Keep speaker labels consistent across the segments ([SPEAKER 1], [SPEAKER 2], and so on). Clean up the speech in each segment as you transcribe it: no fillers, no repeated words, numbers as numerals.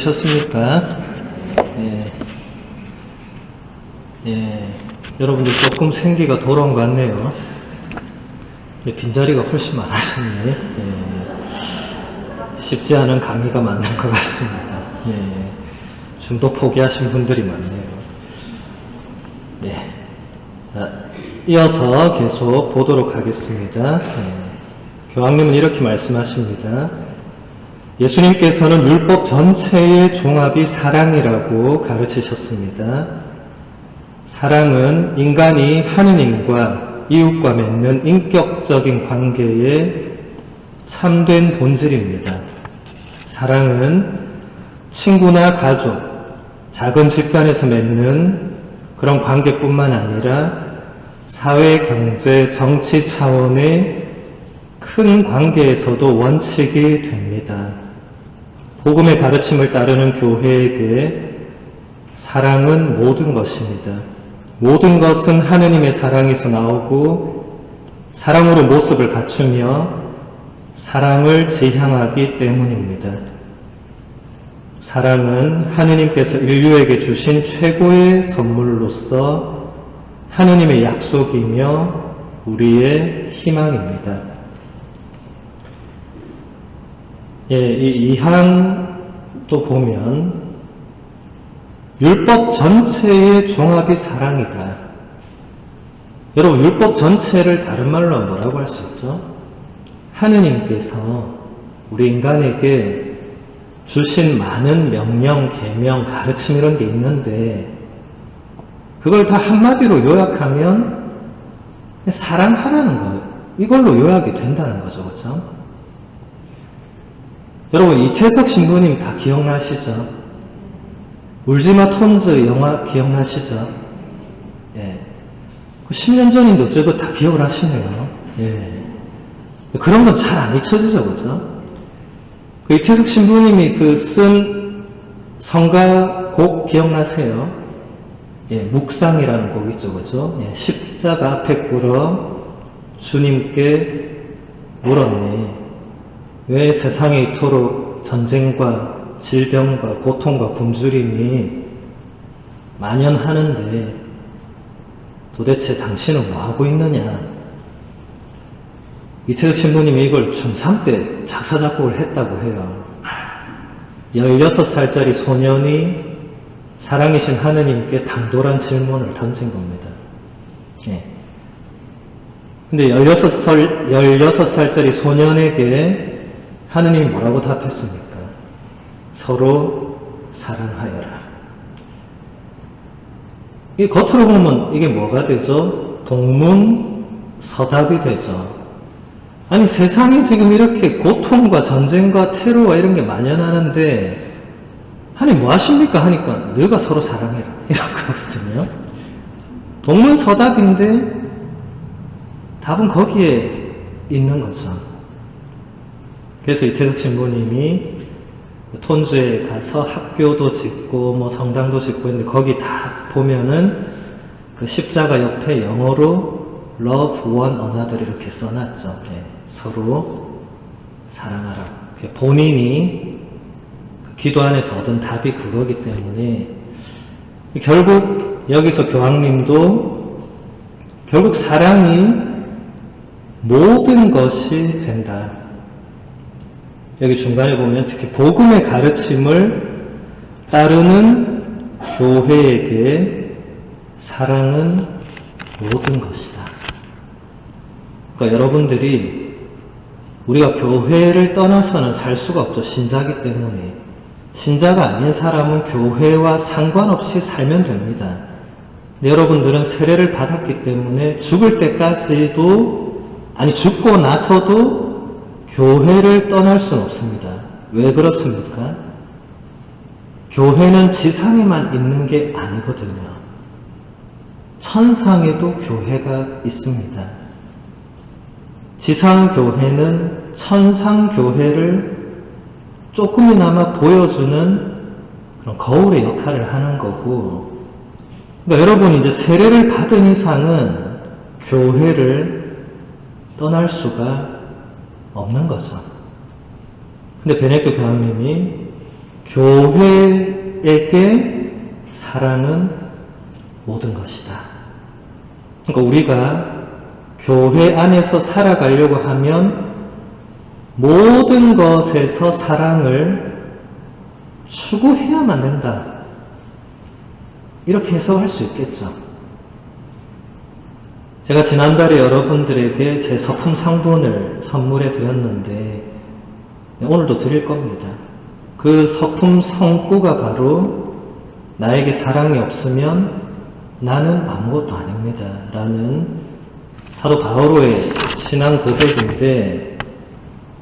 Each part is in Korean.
[SPEAKER 1] 되셨습니까? 여러분들 조금 생기가 돌아온 것 같네요. 빈자리가 훨씬 많아졌네. 쉽지 않은 강의가 맞는 것 같습니다. 중도 포기하신 분들이 많네요. 이어서 계속 보도록 하겠습니다. 교황님은 이렇게 말씀하십니다. 예수님께서는 율법 전체의 종합이 사랑이라고 가르치셨습니다. 사랑은 인간이 하느님과 이웃과 맺는 인격적인 관계의 참된 본질입니다. 사랑은 친구나 가족, 작은 집단에서 맺는 그런 관계뿐만 아니라 사회, 경제, 정치 차원의 큰 관계에서도 원칙이 됩니다. 복음의 가르침을 따르는 교회에게 사랑은 모든 것입니다. 모든 것은 하느님의 사랑에서 나오고 사랑으로 모습을 갖추며 사랑을 지향하기 때문입니다. 사랑은 하느님께서 인류에게 주신 최고의 선물로서 하느님의 약속이며 우리의 희망입니다. 이 2항도 보면 율법 전체의 종합이 사랑이다. 여러분, 율법 전체를 다른 말로 뭐라고 할 수 있죠? 하느님께서 우리 인간에게 주신 많은 명령, 계명, 가르침 이런 게 있는데 그걸 다 한마디로 요약하면 사랑하라는 거예요. 이걸로 요약이 된다는 거죠. 그렇죠? 여러분, 이태석 신부님 다 기억나시죠? 울지마 톤즈 영화 기억나시죠? 그 10년 전인데 어쩌고 다 기억을 하시네요. 그런 건 잘 안 잊혀지죠. 그죠? 그 이태석 신부님이 쓴 성가곡 기억나세요? 묵상이라는 곡 있죠. 그죠? 십자가 앞에 꿇어 주님께 물었네. 왜 세상에 이토록 전쟁과 질병과 고통과 굶주림이 만연하는데 도대체 당신은 뭐 하고 있느냐? 이태석 신부님이 이걸 중3 때 작사 작곡을 했다고 해요. 16살짜리 소년이 사랑이신 하느님께 당돌한 질문을 던진 겁니다. 근데 16살짜리 소년에게 하느님이 뭐라고 답했습니까? 서로 사랑하여라. 이 겉으로 보면 이게 뭐가 되죠? 동문서답이 되죠. 아니, 세상이 지금 이렇게 고통과 전쟁과 테러와 이런 게 만연하는데 하나님 뭐 하십니까? 하니까 너희가 서로 사랑해라. 이런 거거든요. 동문서답인데 답은 거기에 있는 거죠. 그래서 이태석 신부님이 톤주에 가서 학교도 짓고 성당도 짓고 했는데 거기 다 보면은 그 십자가 옆에 영어로 love one another 이렇게 써놨죠. 서로 사랑하라. 본인이 그 기도 안에서 얻은 답이 그거기 때문에 결국 여기서 교황님도 결국 사랑이 모든 것이 된다. 여기 중간에 보면 특히 복음의 가르침을 따르는 교회에게 사랑은 모든 것이다. 그러니까 여러분들이 우리가 교회를 떠나서는 살 수가 없죠. 신자기 때문에. 신자가 아닌 사람은 교회와 상관없이 살면 됩니다. 근데 여러분들은 세례를 받았기 때문에 죽을 때까지도, 아니 죽고 나서도 교회를 떠날 수는 없습니다. 왜 그렇습니까? 교회는 지상에만 있는 게 아니거든요. 천상에도 교회가 있습니다. 지상교회는 천상교회를 조금이나마 보여주는 그런 거울의 역할을 하는 거고, 그러니까 여러분이 이제 세례를 받은 이상은 교회를 떠날 수가 없는 거죠. 근데 베네딕토 교황님이 교회에게 사랑은 모든 것이다. 그러니까 우리가 교회 안에서 살아가려고 하면 모든 것에서 사랑을 추구해야만 된다. 이렇게 해석할 수 있겠죠. 제가 지난달에 여러분들에게 제 서품 상본을 선물해 드렸는데 오늘도 드릴 겁니다. 그 서품 성구가 바로 나에게 사랑이 없으면 나는 아무것도 아닙니다. 라는 사도 바오로의 신앙 고백인데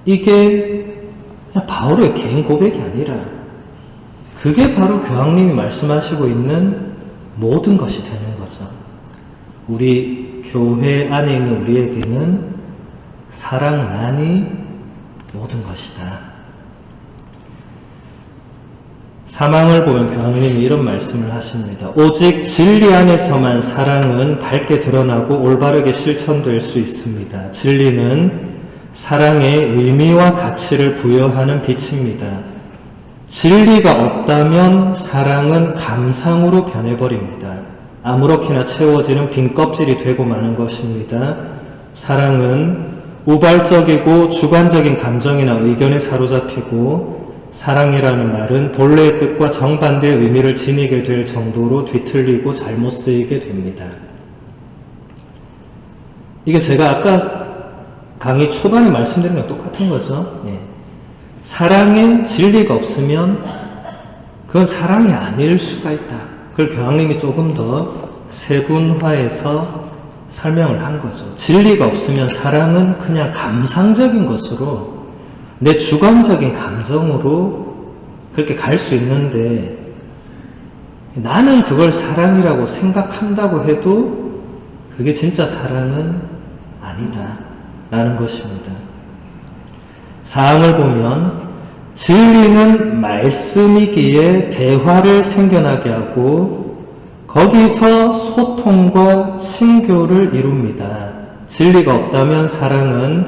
[SPEAKER 1] 이게 그냥 바오로의 개인 고백이 아니라 그게 바로 교황님이 말씀하시고 있는 모든 것이 되는 거죠. 우리 교회 안에 있는 우리에게는 사랑만이 모든 것이다. 사망을 보면 교황님이 이런 말씀을 하십니다. 오직 진리 안에서만 사랑은 밝게 드러나고 올바르게 실천될 수 있습니다. 진리는 사랑에 의미와 가치를 부여하는 빛입니다. 진리가 없다면 사랑은 감상으로 변해버립니다. 아무렇게나 채워지는 빈 껍질이 되고 마는 것입니다. 사랑은 우발적이고 주관적인 감정이나 의견에 사로잡히고 사랑이라는 말은 본래의 뜻과 정반대의 의미를 지니게 될 정도로 뒤틀리고 잘못 쓰이게 됩니다. 이게 제가 아까 강의 초반에 말씀드린 거랑 똑같은 거죠. 예. 사랑에 진리가 없으면 그건 사랑이 아닐 수가 있다. 그걸 교황님이 조금 더 세분화해서 설명을 한 거죠. 진리가 없으면 사랑은 그냥 감상적인 것으로 내 주관적인 감정으로 그렇게 갈 수 있는데 나는 그걸 사랑이라고 생각한다고 해도 그게 진짜 사랑은 아니다 라는 것입니다. 사항을 보면 진리는 말씀이기에 대화를 생겨나게 하고 거기서 소통과 친교를 이룹니다. 진리가 없다면 사랑은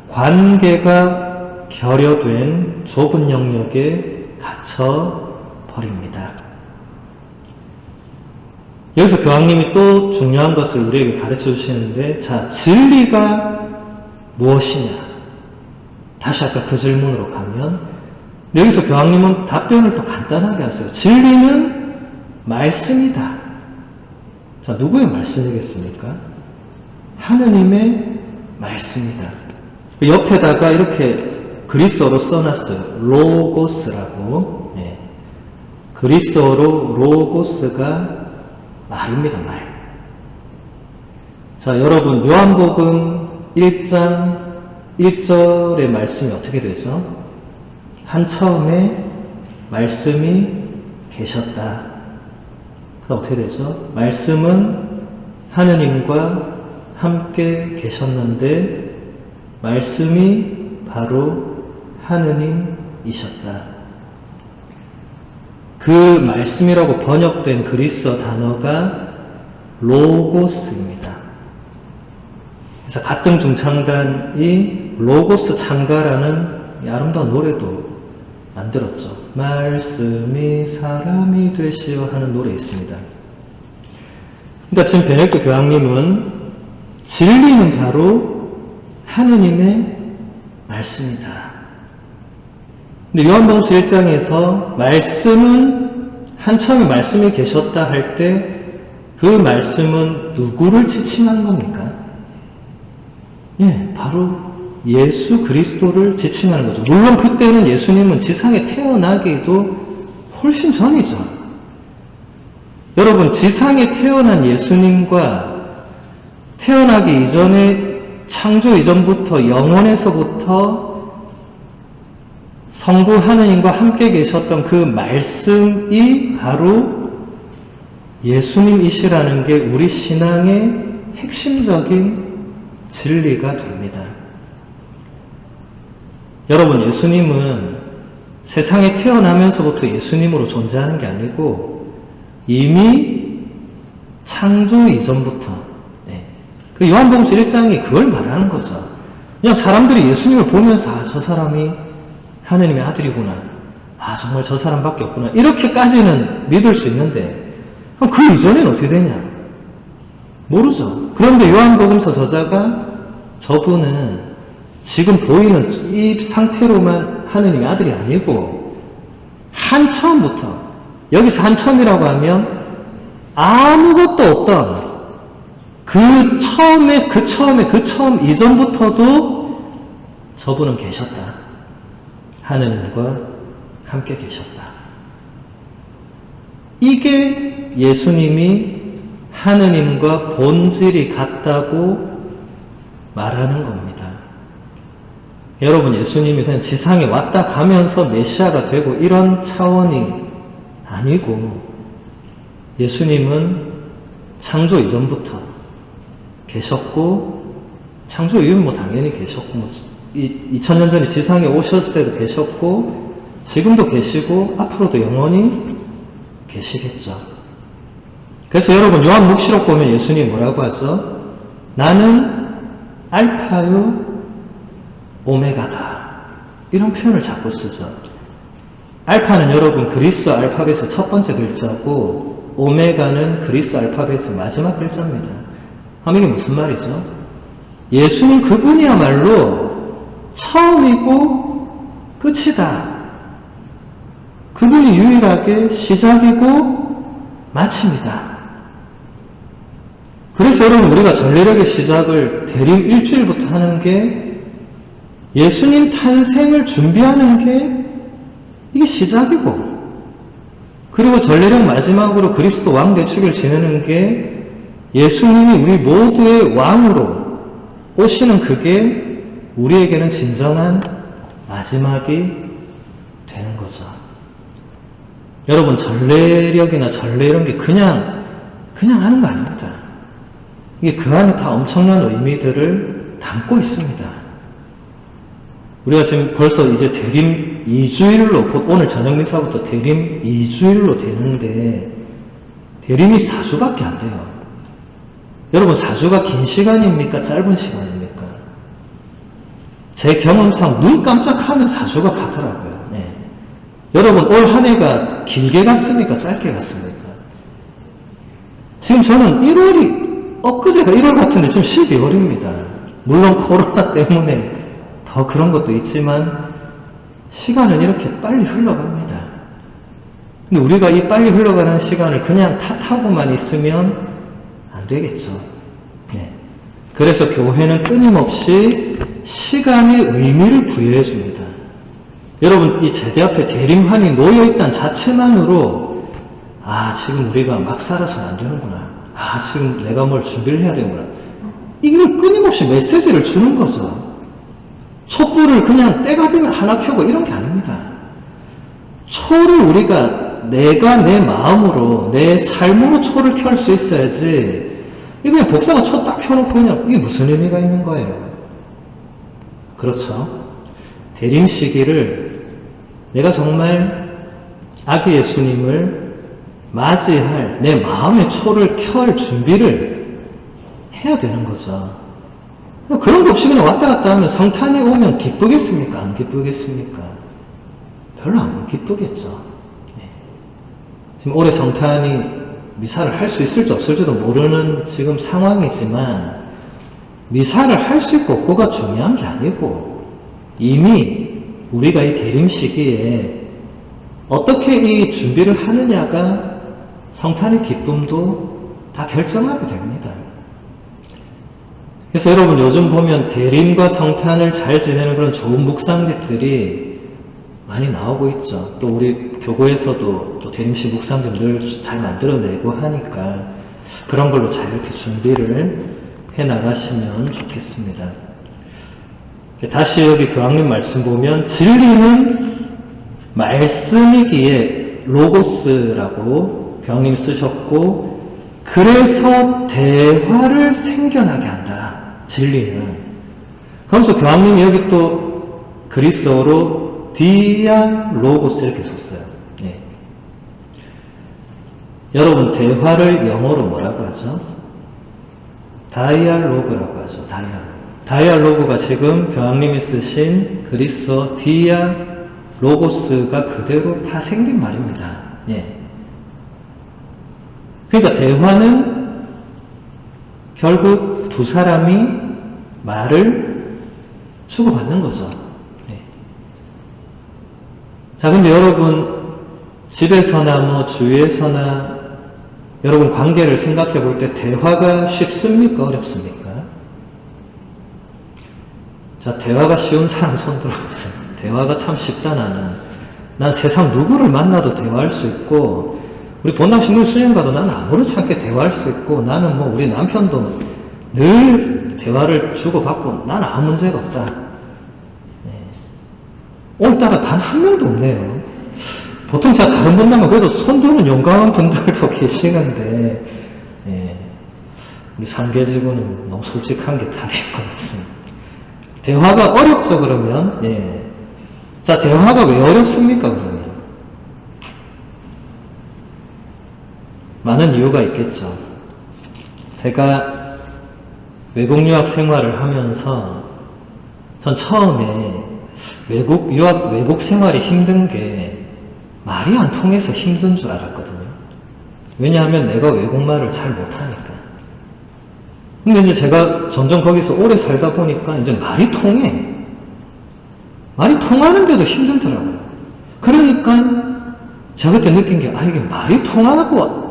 [SPEAKER 1] 관계가 결여된 좁은 영역에 갇혀 버립니다. 여기서 교황님이 또 중요한 것을 우리에게 가르쳐 주시는데, 자, 진리가 무엇이냐? 다시 아까 그 질문으로 가면 여기서 교황님은 답변을 또 간단하게 하세요. 진리는 말씀이다. 자, 누구의 말씀이겠습니까? 하느님의 말씀이다. 옆에다가 이렇게 그리스어로 써놨어요. 로고스라고. 네. 그리스어로 로고스가 말입니다. 말. 자, 여러분 요한복음 1장 1절의 말씀이 어떻게 되죠? 한처음에 말씀이 계셨다. 그럼 어떻게 되죠? 말씀은 하느님과 함께 계셨는데 말씀이 바로 하느님이셨다. 그 말씀이라고 번역된 그리스어 단어가 로고스입니다. 그래서 가등 중창단이 로고스 창가라는 이 아름다운 노래도 만들었죠. 말씀이 사람이 되시어 하는 노래 있습니다. 그러니까 지금 베네딕토 교황님은 진리는 바로 하느님의 말씀이다. 근데 요한복음서 1장에서 말씀은 한참에 말씀이 계셨다 할 때 그 말씀은 누구를 지칭한 겁니까? 예, 바로 예수 그리스도를 지칭하는 거죠. 물론 그때는 예수님은 지상에 태어나기도 훨씬 전이죠. 여러분, 지상에 태어난 예수님과 태어나기 이전에 창조 이전부터 영원에서부터 성부 하느님과 함께 계셨던 그 말씀이 바로 예수님이시라는 게 우리 신앙의 핵심적인 진리가 됩니다. 여러분, 예수님은 세상에 태어나면서부터 예수님으로 존재하는 게 아니고 이미 창조 이전부터, 그 요한복음서 1장이 그걸 말하는 거죠. 그냥 사람들이 예수님을 보면서 저 사람이 하느님의 아들이구나. 아, 정말 저 사람밖에 없구나. 이렇게까지는 믿을 수 있는데, 그럼 그 이전에는 어떻게 되냐? 모르죠. 그런데 요한복음서 저자가 저분은 지금 보이는 이 상태로만 하느님의 아들이 아니고, 한처음부터, 여기서 한처음이라고 하면 아무것도 없던 그 처음 이전부터도 저분은 계셨다. 하느님과 함께 계셨다. 이게 예수님이 하느님과 본질이 같다고 말하는 겁니다. 여러분, 예수님이 그냥 지상에 왔다 가면서 메시아가 되고 이런 차원이 아니고, 예수님은 창조 이전부터 계셨고, 창조 이후는 뭐 당연히 계셨고, 2000년 전에 지상에 오셨을 때도 계셨고, 지금도 계시고, 앞으로도 영원히 계시겠죠. 그래서 여러분, 요한묵시록 보면 예수님이 뭐라고 하죠? 나는 알파요 오메가다. 이런 표현을 자꾸 쓰죠. 알파는 여러분 그리스 알파벳의 첫 번째 글자고, 오메가는 그리스 알파벳의 마지막 글자입니다. 그럼 이게 무슨 말이죠? 예수님 그분이야말로 처음이고 끝이다. 그분이 유일하게 시작이고 마침이다. 그래서 여러분, 우리가 전례력의 시작을 대림 일주일부터 하는 게, 예수님 탄생을 준비하는 게 이게 시작이고, 그리고 전례력 마지막으로 그리스도 왕 대축을 지내는 게 예수님이 우리 모두의 왕으로 오시는, 그게 우리에게는 진정한 마지막이 되는 거죠. 여러분, 전례력이나 전례 이런 게 그냥 하는 거 아닙니다. 이게 그 안에 다 엄청난 의미들을 담고 있습니다. 우리가 지금 벌써 이제 대림 2주일로, 오늘 저녁 미사부터 대림 2주일로 되는데, 대림이 4주밖에 안 돼요. 여러분, 4주가 긴 시간입니까? 짧은 시간입니까? 제 경험상 눈 깜짝하면 4주가 가더라고요. 네. 여러분, 올 한 해가 길게 갔습니까? 짧게 갔습니까? 지금 저는 1월이, 엊그제가 1월 같은데 지금 12월입니다. 물론 코로나 때문에 더 그런 것도 있지만 시간은 이렇게 빨리 흘러갑니다. 근데 우리가 이 빨리 흘러가는 시간을 그냥 탓하고만 있으면 안 되겠죠. 네. 그래서 교회는 끊임없이 시간에 의미를 부여해 줍니다. 여러분, 이 제대 앞에 대림환이 놓여있다는 자체만으로, 아, 지금 우리가 막 살아서는 안 되는구나. 아, 지금 내가 뭘 준비를 해야 되는구나. 이걸 끊임없이 메시지를 주는 거죠. 촛불을 그냥 때가 되면 하나 켜고 이런 게 아닙니다. 초를 우리가 내가 내 마음으로, 내 삶으로 초를 켤 수 있어야지, 이거 그냥 복사가 초 딱 켜놓고 그냥, 이게 무슨 의미가 있는 거예요? 그렇죠? 대림 시기를 내가 정말 아기 예수님을 맞이할 내 마음의 초를 켤 준비를 해야 되는 거죠. 그런 거 없이 그냥 왔다 갔다 하면, 성탄이 오면 기쁘겠습니까? 안 기쁘겠습니까? 별로 안 기쁘겠죠. 네. 지금 올해 성탄이 미사를 할 수 있을지 없을지도 모르는 지금 상황이지만, 미사를 할 수 있고 없고가 중요한 게 아니고, 이미 우리가 이 대림 시기에 어떻게 이 준비를 하느냐가 성탄의 기쁨도 다 결정하게 됩니다. 그래서 여러분, 요즘 보면 대림과 성탄을 잘 지내는 그런 좋은 묵상집들이 많이 나오고 있죠. 또 우리 교구에서도 또 대림식 묵상집 늘 잘 만들어내고 하니까 그런 걸로 잘 이렇게 준비를 해 나가시면 좋겠습니다. 다시 여기 교황님 말씀 보면, 진리는 말씀이기에 로고스라고 교황님 쓰셨고, 그래서 대화를 생겨나게 한다. 진리는. 그러면서 교황님이 여기 또 그리스어로 디아로고스 이렇게 썼어요. 네. 여러분, 대화를 영어로 뭐라고 하죠? 다이알로그라고 하죠. 다이알로그. 다이알로그가 지금 교황님이 쓰신 그리스어 로고스가 그대로 파생된 말입니다. 예. 그러니까 대화는 결국 두 사람이 말을 주고받는 거죠. 예. 자, 근데 여러분 집에서나 뭐 주위에서나 여러분 관계를 생각해 볼 때 대화가 쉽습니까? 어렵습니까? 자, 대화가 쉬운 사람 손 들어보세요. 대화가 참 쉽다 나는. 난 세상 누구를 만나도 대화할 수 있고 우리 본당 식물 수행 가도 나는 아무렇지 않게 대화할 수 있고 나는 뭐 우리 남편도 늘 대화를 주고받고 나는 아무 문제가 없다. 네. 오늘따라 단 한 명도 없네요. 보통 제가 다른 분들은 그래도 손 드는 용감한 분들도 계시는데 네. 우리 상계지구는 너무 솔직한 게 답인 것 같습니다. 대화가 어렵죠 그러면? 예. 자, 대화가 왜 어렵습니까 그러면? 많은 이유가 있겠죠. 제가 외국 유학 생활을 하면서 전 처음에 외국 생활이 힘든 게 말이 안 통해서 힘든 줄 알았거든요. 왜냐하면 내가 외국말을 잘 못하니까. 근데 이제 제가 점점 거기서 오래 살다 보니까 이제 말이 통해. 말이 통하는데도 힘들더라고요. 그러니까 제가 그때 느낀 게, 이게 말이 통하고,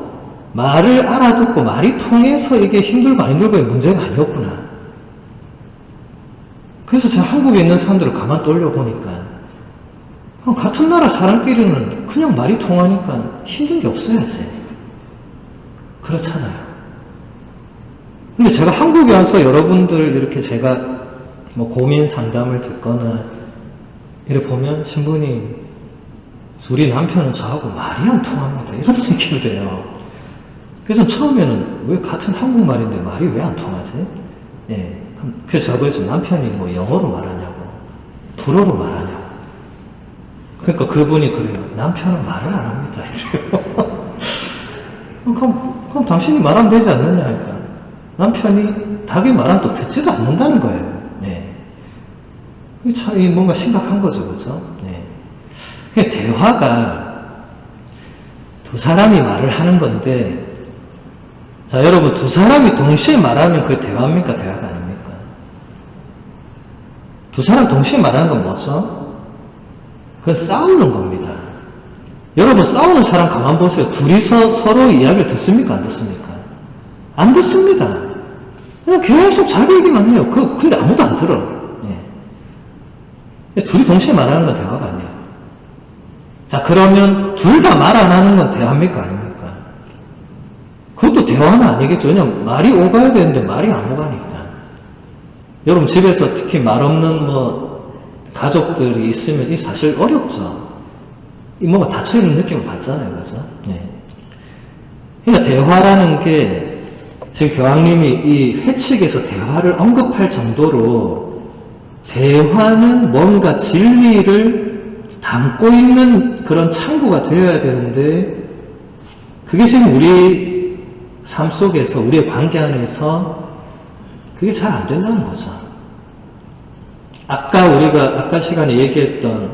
[SPEAKER 1] 말을 알아듣고 말이 통해서 이게 힘들고 안 힘들고의 문제가 아니었구나. 그래서 제가 한국에 있는 사람들을 가만 떠올려보니까, 같은 나라 사람끼리는 그냥 말이 통하니까 힘든 게 없어야지. 그렇잖아요. 근데 제가 한국에 와서 여러분들 이렇게 제가 뭐 고민 상담을 듣거나 이렇게 보면 신부님, 우리 남편은 저하고 말이 안 통합니다. 이런 얘기를 해요. 그래서 처음에는 왜 같은 한국말인데 말이 왜 안 통하지? 예. 그래서 제가 그래서 남편이 뭐 영어로 말하냐고, 불어로 말하냐고. 그러니까 그분이 그래요. 남편은 말을 안 합니다. 이래요. 그럼 당신이 말하면 되지 않느냐 하니까. 남편이 닭이 말하면 또 듣지도 않는다는 거예요. 네. 참, 뭔가 심각한 거죠, 그죠? 네. 대화가 두 사람이 말을 하는 건데, 자, 여러분, 두 사람이 동시에 말하면 그게 대화입니까? 대화가 아닙니까? 두 사람 동시에 말하는 건 뭐죠? 그건 싸우는 겁니다. 여러분, 싸우는 사람 가만 보세요. 둘이서 서로 이야기를 듣습니까? 안 듣습니까? 안 듣습니다. 그냥 계속 자기 얘기만 해요. 근데 아무도 안 들어. 예. 둘이 동시에 말하는 건 대화가 아니에요. 자, 그러면 둘 다 말 안 하는 건 대화입니까? 아닙니까? 그것도 대화는 아니겠죠. 왜냐면 말이 오가야 되는데 말이 안 오가니까. 여러분, 집에서 특히 말 없는 가족들이 있으면 이 사실 어렵죠. 뭔가 닫혀있는 느낌을 받잖아요. 그죠? 네. 그러니까 대화라는 게 지금 교황님이 이 회칙에서 대화를 언급할 정도로 대화는 뭔가 진리를 담고 있는 그런 창구가 되어야 되는데 그게 지금 우리 삶 속에서 우리의 관계 안에서 그게 잘 안 된다는 거죠. 아까 시간에 얘기했던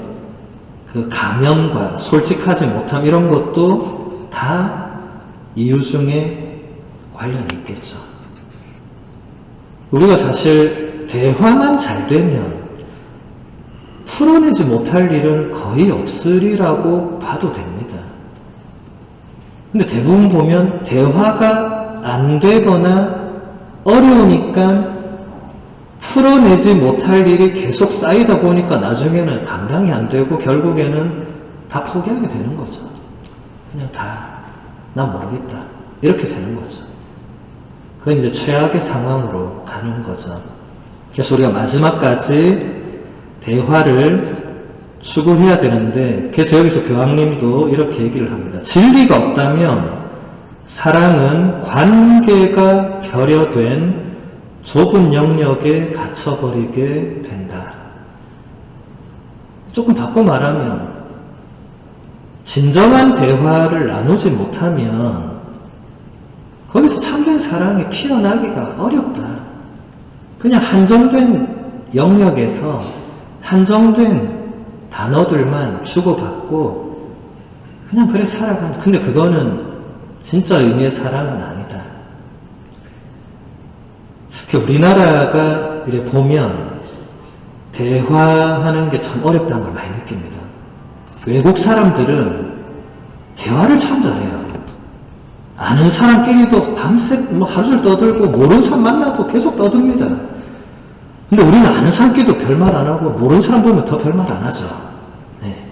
[SPEAKER 1] 그 가면과 솔직하지 못함 이런 것도 다 이유 중에 관련이 있겠죠. 우리가 사실 대화만 잘 되면 풀어내지 못할 일은 거의 없으리라고 봐도 됩니다. 근데 대부분 보면 대화가 안 되거나 어려우니까 풀어내지 못할 일이 계속 쌓이다 보니까 나중에는 감당이 안 되고 결국에는 다 포기하게 되는 거죠. 그냥 난 모르겠다. 이렇게 되는 거죠. 그건 이제 최악의 상황으로 가는 거죠. 그래서 우리가 마지막까지 대화를 추구해야 되는데, 그래서 여기서 교황님도 이렇게 얘기를 합니다. 진리가 없다면 사랑은 관계가 결여된 좁은 영역에 갇혀버리게 된다. 조금 바꿔 말하면 진정한 대화를 나누지 못하면 거기서 참된 사랑이 피어나기가 어렵다. 그냥 한정된 영역에서 한정된 단어들만 주고받고 그냥 그래 살아가는, 근데 그거는 진짜 의미의 사랑은 아니다. 우리나라가 이래 보면 대화하는 게 참 어렵다는 걸 많이 느낍니다. 외국 사람들은 대화를 참 잘해요. 아는 사람끼리도 밤새 하루를 떠들고 모르는 사람 만나도 계속 떠듭니다. 근데 우리는 아는 사람끼리도 별말 안 하고 모르는 사람 보면 더 별말 안 하죠. 네.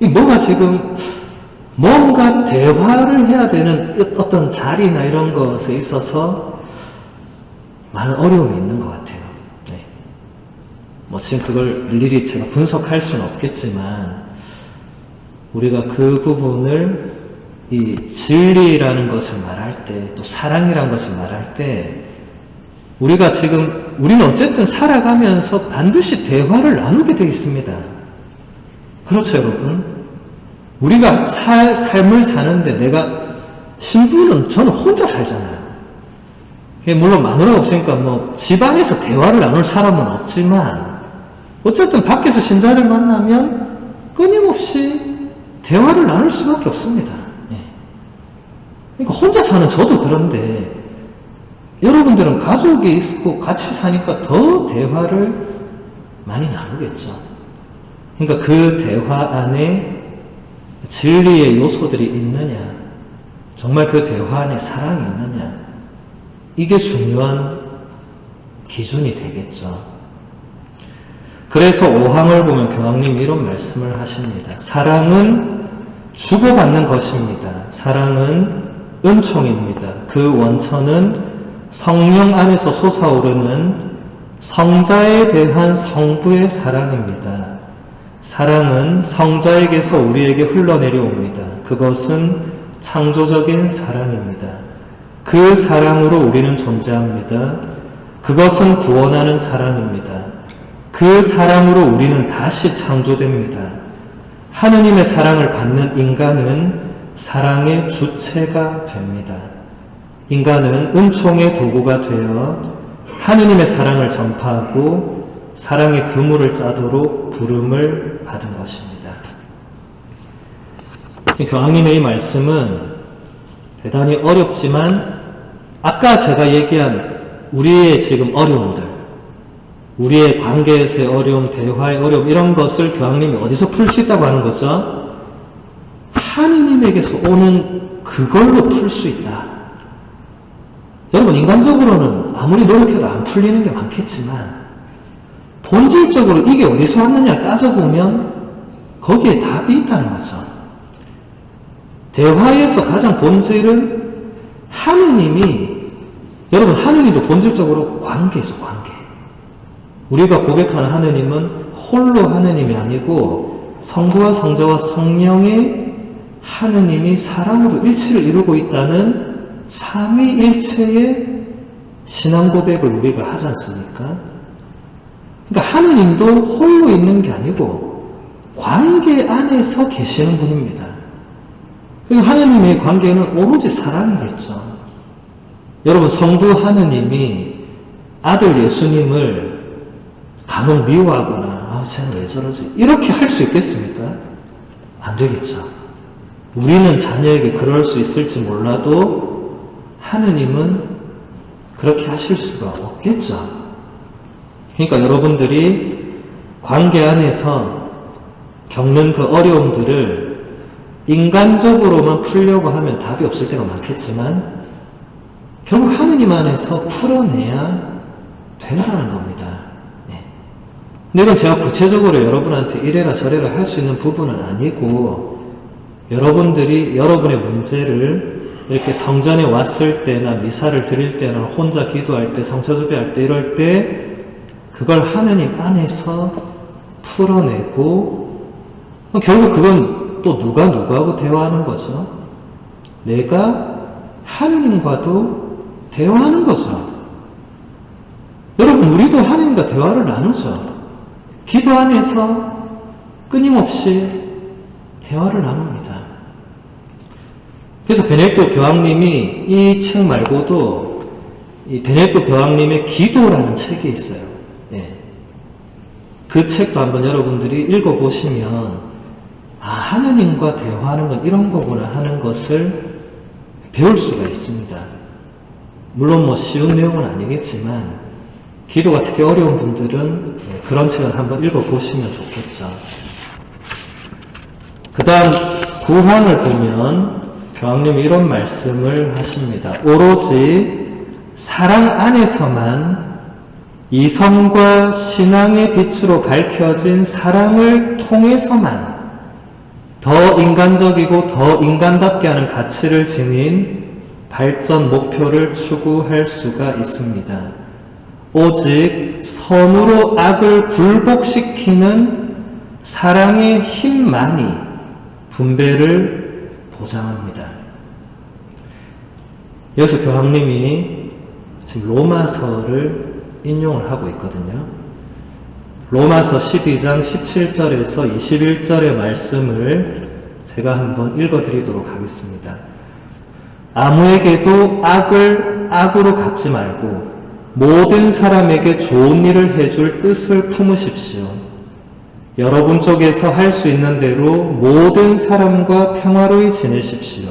[SPEAKER 1] 이 뭐가 지금 뭔가 대화를 해야 되는 어떤 자리나 이런 것에 있어서 많은 어려움이 있는 것 같아요. 네. 지금 그걸 일일이 제가 분석할 수는 없겠지만 우리가 그 부분을 이 진리라는 것을 말할 때, 또 사랑이라는 것을 말할 때 우리는 어쨌든 살아가면서 반드시 대화를 나누게 되어 있습니다. 그렇죠, 여러분? 우리가 삶을 사는데 신부는 저는 혼자 살잖아요. 물론 마누라가 없으니까 집안에서 대화를 나눌 사람은 없지만 어쨌든 밖에서 신자를 만나면 끊임없이 대화를 나눌 수밖에 없습니다. 그러니까 혼자 사는 저도 그런데 여러분들은 가족이 있고 같이 사니까 더 대화를 많이 나누겠죠. 그러니까 그 대화 안에 진리의 요소들이 있느냐, 정말 그 대화 안에 사랑이 있느냐, 이게 중요한 기준이 되겠죠. 그래서 5항을 보면 교황님이 이런 말씀을 하십니다. 사랑은 주고받는 것입니다. 사랑은 은총입니다. 그 원천은 성령 안에서 솟아오르는 성자에 대한 성부의 사랑입니다. 사랑은 성자에게서 우리에게 흘러내려옵니다. 그것은 창조적인 사랑입니다. 그 사랑으로 우리는 존재합니다. 그것은 구원하는 사랑입니다. 그 사랑으로 우리는 다시 창조됩니다. 하느님의 사랑을 받는 인간은 사랑의 주체가 됩니다. 인간은 은총의 도구가 되어 하느님의 사랑을 전파하고 사랑의 그물을 짜도록 부름을 받은 것입니다. 교황님의 이 말씀은 대단히 어렵지만 아까 제가 얘기한 우리의 지금 어려움들, 우리의 관계에서의 어려움, 대화의 어려움, 이런 것을 교황님이 어디서 풀 수 있다고 하는 거죠? 하느님에게서 오는 그걸로 풀 수 있다. 여러분, 인간적으로는 아무리 노력해도 안 풀리는 게 많겠지만 본질적으로 이게 어디서 왔느냐를 따져보면 거기에 답이 있다는 거죠. 대화에서 가장 본질은 여러분, 하느님도 본질적으로 관계죠, 관계. 우리가 고백하는 하느님은 홀로 하느님이 아니고 성부와 성자와 성령의 하느님이 사랑으로 일치를 이루고 있다는 삼위일체의 신앙 고백을 우리가 하지 않습니까? 그러니까 하느님도 홀로 있는 게 아니고 관계 안에서 계시는 분입니다. 그러니까 하느님의 관계는 오로지 사랑이겠죠. 여러분, 성부 하느님이 아들 예수님을 간혹 미워하거나 쟤는 왜 저러지? 이렇게 할 수 있겠습니까? 안 되겠죠. 우리는 자녀에게 그럴 수 있을지 몰라도 하느님은 그렇게 하실 수가 없겠죠. 그러니까 여러분들이 관계 안에서 겪는 그 어려움들을 인간적으로만 풀려고 하면 답이 없을 때가 많겠지만 결국 하느님 안에서 풀어내야 된다는 겁니다. 근데 이건 제가 구체적으로 여러분한테 이래라 저래라 할 수 있는 부분은 아니고 여러분들이 여러분의 문제를 이렇게 성전에 왔을 때나 미사를 드릴 때나 혼자 기도할 때, 성처주배할 때 이럴 때 그걸 하느님 안에서 풀어내고 결국 그건 또 누가 누구하고 대화하는 거죠? 내가 하느님과도 대화하는 거죠. 여러분, 우리도 하느님과 대화를 나누죠. 기도 안에서 끊임없이 대화를 나눕니다. 그래서 베네딕토 교황님이 이 책 말고도 이 베네딕토 교황님의 기도라는 책이 있어요. 그 책도 한번 여러분들이 읽어보시면 하느님과 대화하는 건 이런 거구나 하는 것을 배울 수가 있습니다. 물론 뭐 쉬운 내용은 아니겠지만 기도가 특히 어려운 분들은 그런 책을 한번 읽어보시면 좋겠죠. 그 다음 9항을 보면 교황님이 이런 말씀을 하십니다. 오로지 사랑 안에서만 이성과 신앙의 빛으로 밝혀진 사랑을 통해서만 더 인간적이고 더 인간답게 하는 가치를 지닌 발전 목표를 추구할 수가 있습니다. 오직 선으로 악을 굴복시키는 사랑의 힘만이 분배를 보장합니다. 여기서 교황님이 지금 로마서를 인용을 하고 있거든요. 로마서 12장 17절에서 21절의 말씀을 제가 한번 읽어드리도록 하겠습니다. 아무에게도 악을 악으로 갚지 말고 모든 사람에게 좋은 일을 해줄 뜻을 품으십시오. 여러분 쪽에서 할 수 있는 대로 모든 사람과 평화로이 지내십시오.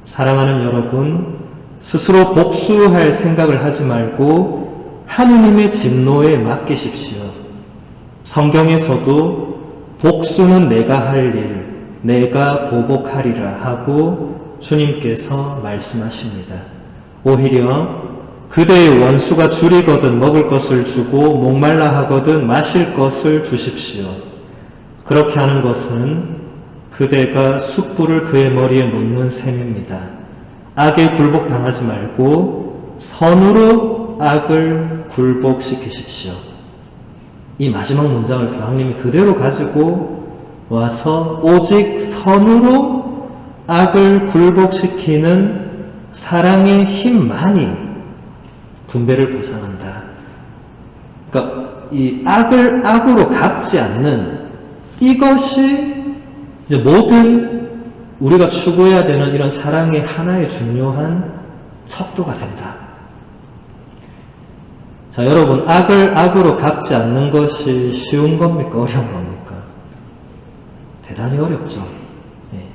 [SPEAKER 1] 사랑하는 여러분, 스스로 복수할 생각을 하지 말고 하느님의 진노에 맡기십시오. 성경에서도 복수는 내가 할 일, 내가 보복하리라 하고 주님께서 말씀하십니다. 오히려 그대의 원수가 줄이거든 먹을 것을 주고 목말라 하거든 마실 것을 주십시오. 그렇게 하는 것은 그대가 숯불을 그의 머리에 놓는 셈입니다. 악에 굴복당하지 말고 선으로 악을 굴복시키십시오. 이 마지막 문장을 교황님이 그대로 가지고 와서 오직 선으로 악을 굴복시키는 사랑의 힘만이 분배를 보장한다. 그러니까 이 악을 악으로 갚지 않는 이것이 이제 모든 우리가 추구해야 되는 이런 사랑의 하나의 중요한 척도가 된다. 자, 여러분, 악을 악으로 갚지 않는 것이 쉬운 겁니까? 어려운 겁니까? 대단히 어렵죠. 예.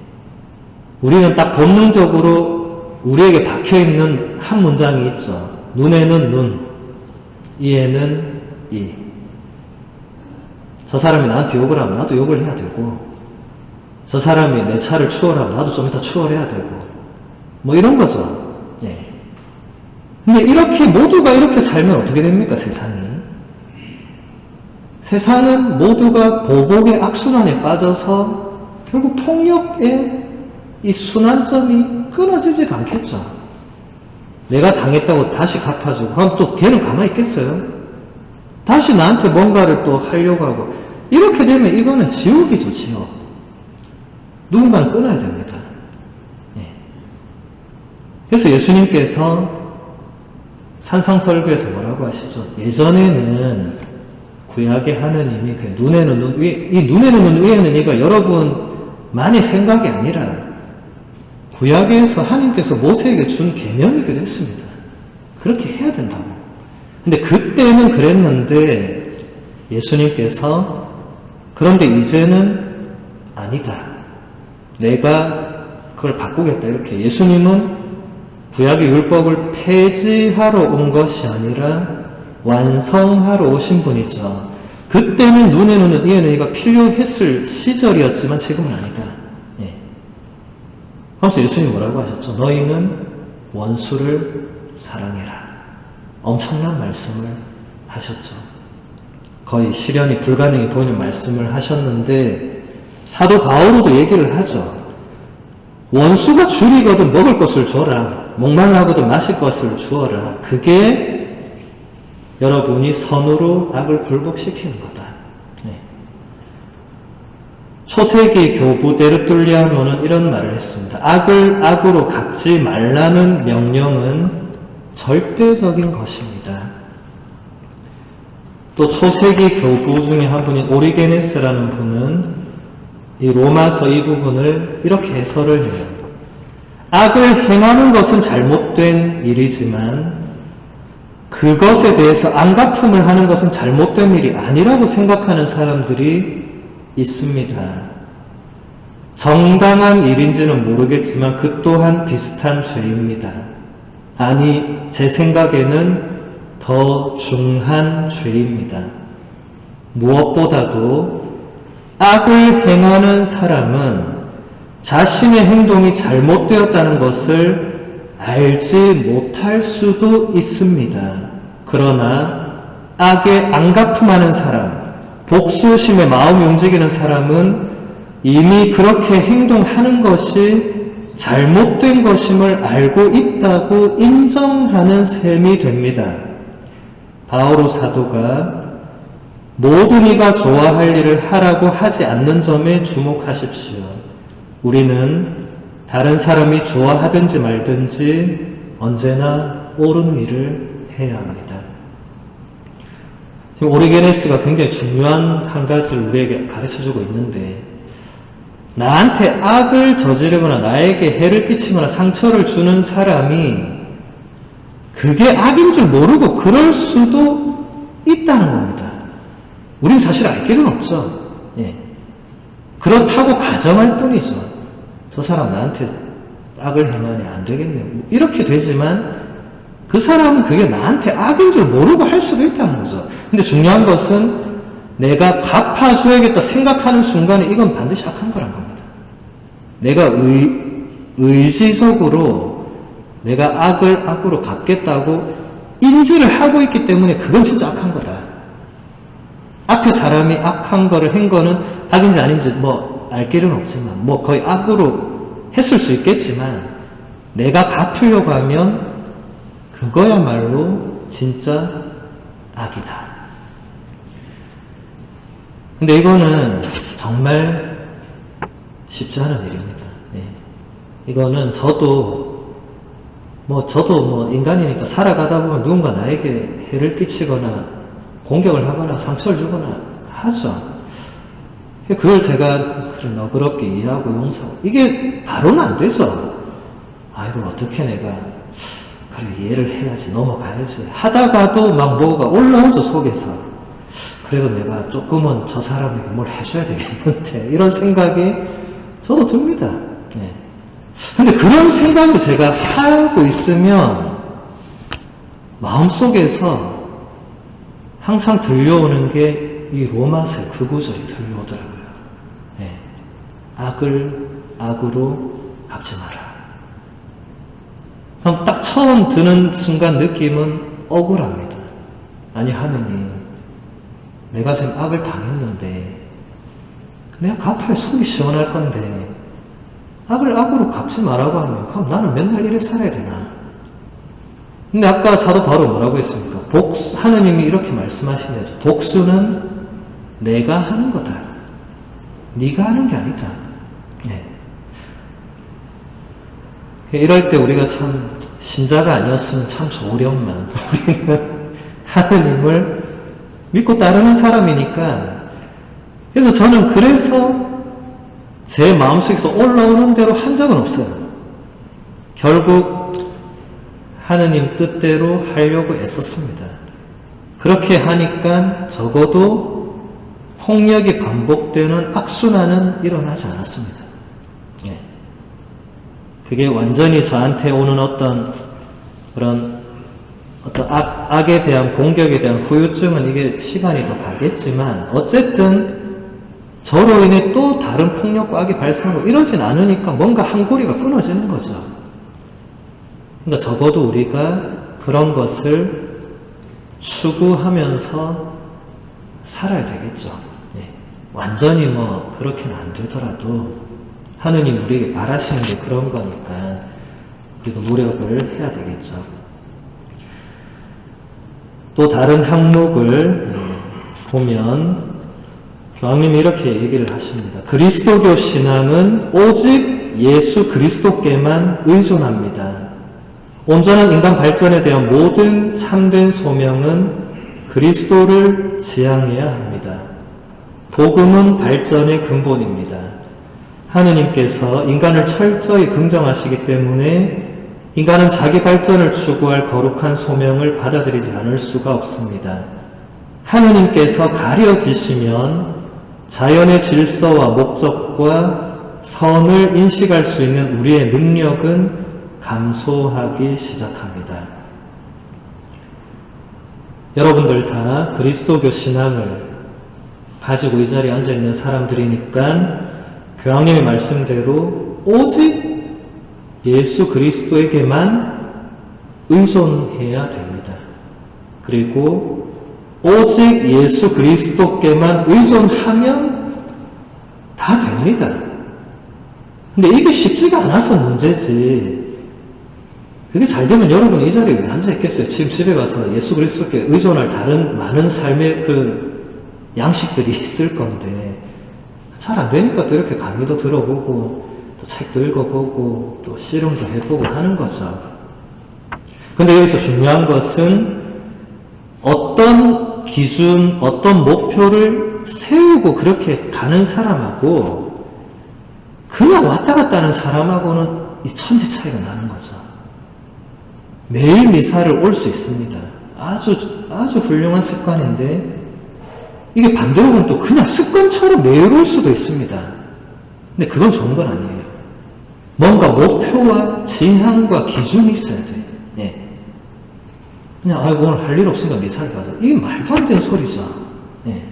[SPEAKER 1] 우리는 딱 본능적으로 우리에게 박혀있는 한 문장이 있죠. 눈에는 눈, 이에는 이. 저 사람이 나한테 욕을 하면 나도 욕을 해야 되고, 저 사람이 내 차를 추월하면 나도 좀 이따 추월해야 되고, 뭐 이런 거죠. 예. 근데 이렇게 모두가 이렇게 살면 어떻게 됩니까, 세상이? 세상은 모두가 보복의 악순환에 빠져서 결국 폭력의 이 순환점이 끊어지지가 않겠죠. 내가 당했다고 다시 갚아주고, 그럼 또 걔는 가만히 있겠어요? 다시 나한테 뭔가를 또 하려고 하고, 이렇게 되면 이거는 지옥이죠, 지옥. 누군가는 끊어야 됩니다. 예. 그래서 예수님께서 산상설교에서 뭐라고 하시죠? 예전에는 구약의 하느님이 그 눈에는 눈, 이 눈에는 눈, 위에는 이가 여러분만의 생각이 아니라 구약에서 하나님께서 모세에게 준 계명이기도 했습니다. 그렇게 해야 된다고. 근데 그때는 그랬는데 예수님께서 그런데 이제는 아니다. 내가 그걸 바꾸겠다. 이렇게 예수님은 구약의 율법을 폐지하러 온 것이 아니라 완성하러 오신 분이죠. 그때는 눈에는 눈, 이에는 이가 필요했을 시절이었지만 지금은 아니다. 예. 그래서 예수님이 뭐라고 하셨죠? 너희는 원수를 사랑해라. 엄청난 말씀을 하셨죠. 거의 실현이 불가능해 보이는 말씀을 하셨는데 사도 바울도 얘기를 하죠. 원수가 줄이거든 먹을 것을 줘라. 목말라하거든 마실 것을 주어라. 그게 여러분이 선으로 악을 굴복시키는 거다. 네. 초세기 교부 데르툴리아노는 이런 말을 했습니다. 악을 악으로 갚지 말라는 명령은 절대적인 것입니다. 또 초세기 교부 중에 한 분인 오리게네스라는 분은 이 로마서 이 부분을 이렇게 해설을 해요. 악을 행하는 것은 잘못된 일이지만 그것에 대해서 안갚음을 하는 것은 잘못된 일이 아니라고 생각하는 사람들이 있습니다. 정당한 일인지는 모르겠지만 그 또한 비슷한 죄입니다. 아니, 제 생각에는 더 중한 죄입니다. 무엇보다도 악을 행하는 사람은 자신의 행동이 잘못되었다는 것을 알지 못할 수도 있습니다. 그러나 악에 안갚음하는 사람, 복수심에 마음이 움직이는 사람은 이미 그렇게 행동하는 것이 잘못된 것임을 알고 있다고 인정하는 셈이 됩니다. 바오로 사도가 모든 이가 좋아할 일을 하라고 하지 않는 점에 주목하십시오. 우리는 다른 사람이 좋아하든지 말든지 언제나 옳은 일을 해야 합니다. 지금 오리게네스가 굉장히 중요한 한 가지를 우리에게 가르쳐주고 있는데, 나한테 악을 저지르거나 나에게 해를 끼치거나 상처를 주는 사람이 그게 악인 줄 모르고 그럴 수도 있다는 겁니다. 우린 사실 알 길은 없죠. 예. 그렇다고 가정할 뿐이죠. 저 사람 나한테 악을 행하니 안 되겠네. 이렇게 되지만 그 사람은 그게 나한테 악인 줄 모르고 할 수도 있다는 거죠. 근데 중요한 것은 내가 갚아줘야겠다 생각하는 순간에 이건 반드시 악한 거란 겁니다. 내가 의지적으로 내가 악을 악으로 갚겠다고 인지를 하고 있기 때문에 그건 진짜 악한 거다. 앞에 사람이 악한 거를 한 거는 악인지 아닌지 알 길은 없지만 거의 악으로 했을 수 있겠지만 내가 갚으려고 하면 그거야말로 진짜 악이다. 근데 이거는 정말 쉽지 않은 일입니다. 네. 이거는 저도 인간이니까 살아가다 보면 누군가 나에게 해를 끼치거나 공격을 하거나 상처를 주거나 하죠. 그걸 제가 그래 너그럽게 이해하고 용서하고 이게 바로는 안 되죠. 이걸 어떻게 내가 그래 이해를 해야지 넘어가야지 하다가도 막 뭐가 올라오죠 속에서. 그래도 내가 조금은 저 사람에게 뭘 해줘야 되겠는데 이런 생각이 저도 듭니다. 네. 근데 그런 생각을 제가 하고 있으면 마음속에서 항상 들려오는 게 이 로마서 그 구절이 들려오더라고요. 네. 악을 악으로 갚지 마라. 그럼 딱 처음 드는 순간 느낌은 억울합니다. 아니 하느님, 내가 지금 악을 당했는데 내가 갚아야 속이 시원할 건데 악을 악으로 갚지 말라고 하면 그럼 나는 맨날 이래 살아야 되나? 근데 아까 사도 바로 뭐라고 했습니까? 하느님이 이렇게 말씀하시네요. 복수는 내가 하는 거다. 네가 하는 게 아니다. 네. 이럴 때 우리가 참 신자가 아니었으면 참 좋으련만 우리는 하느님을 믿고 따르는 사람이니까. 그래서 저는 제 마음속에서 올라오는 대로 한 적은 없어요. 결국 하느님 뜻대로 하려고 애썼습니다. 그렇게 하니까 적어도 폭력이 반복되는 악순환은 일어나지 않았습니다. 예. 그게 완전히 저한테 오는 어떤 악에 대한 공격에 대한 후유증은 이게 시간이 더 가겠지만 어쨌든 저로 인해 또 다른 폭력과 악이 발생하고 이러진 않으니까 뭔가 한 고리가 끊어지는 거죠. 그러니까 적어도 우리가 그런 것을 추구하면서 살아야 되겠죠. 예. 완전히 그렇게는 안 되더라도 하느님 우리에게 바라시는 게 그런 거니까 우리도 노력을 해야 되겠죠. 또 다른 항목을 보면 교황님이 이렇게 얘기를 하십니다. 그리스도교 신앙은 오직 예수 그리스도께만 의존합니다. 온전한 인간 발전에 대한 모든 참된 소명은 그리스도를 지향해야 합니다. 복음은 발전의 근본입니다. 하느님께서 인간을 철저히 긍정하시기 때문에 인간은 자기 발전을 추구할 거룩한 소명을 받아들이지 않을 수가 없습니다. 하느님께서 가려지시면 자연의 질서와 목적과 선을 인식할 수 있는 우리의 능력은 감소하기 시작합니다. 여러분들 다 그리스도교 신앙을 가지고 이 자리에 앉아있는 사람들이니까 교황님의 말씀대로 오직 예수 그리스도에게만 의존해야 됩니다. 그리고 오직 예수 그리스도께만 의존하면 다 됩니다. 근데 이게 쉽지가 않아서 문제지. 그게 잘 되면 여러분이 이 자리에 왜 앉아있겠어요? 지금 집에 가서 예수 그리스도께 의존할 다른 많은 삶의 그 양식들이 있을 건데 잘 안 되니까 또 이렇게 강의도 들어보고 또 책도 읽어보고 또 씨름도 해보고 하는 거죠. 근데 여기서 중요한 것은 어떤 기준, 어떤 목표를 세우고 그렇게 가는 사람하고 그냥 왔다 갔다 하는 사람하고는 이 천지 차이가 나는 거죠. 매일 미사를 올 수 있습니다. 아주 훌륭한 습관인데 이게 반대로 보면 또 그냥 습관처럼 매일 올 수도 있습니다. 근데 그건 좋은 건 아니에요. 뭔가 목표와 지향과 기준이 있어야 돼요. 예. 그냥 오늘 할 일 없으니까 미사를 가자. 이게 말도 안 되는 소리죠. 예.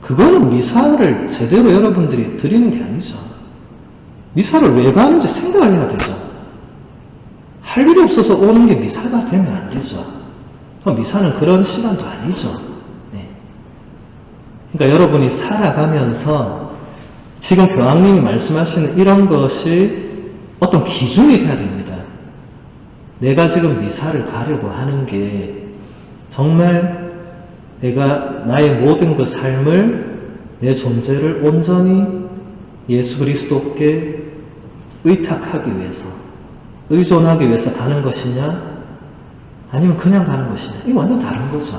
[SPEAKER 1] 그거는 미사를 제대로 여러분들이 드리는 게 아니죠. 미사를 왜 가는지 생각을 해야 되죠. 할 일이 없어서 오는 게 미사가 되면 안 되죠. 미사는 그런 시간도 아니죠. 네. 그러니까 여러분이 살아가면서 지금 교황님이 말씀하시는 이런 것이 어떤 기준이 돼야 됩니다. 내가 지금 미사를 가려고 하는 게 정말 내가 나의 모든 그 삶을 내 존재를 온전히 예수 그리스도께 의탁하기 위해서 의존하기 위해서 가는 것이냐 아니면 그냥 가는 것이냐 이거 완전 다른 거죠.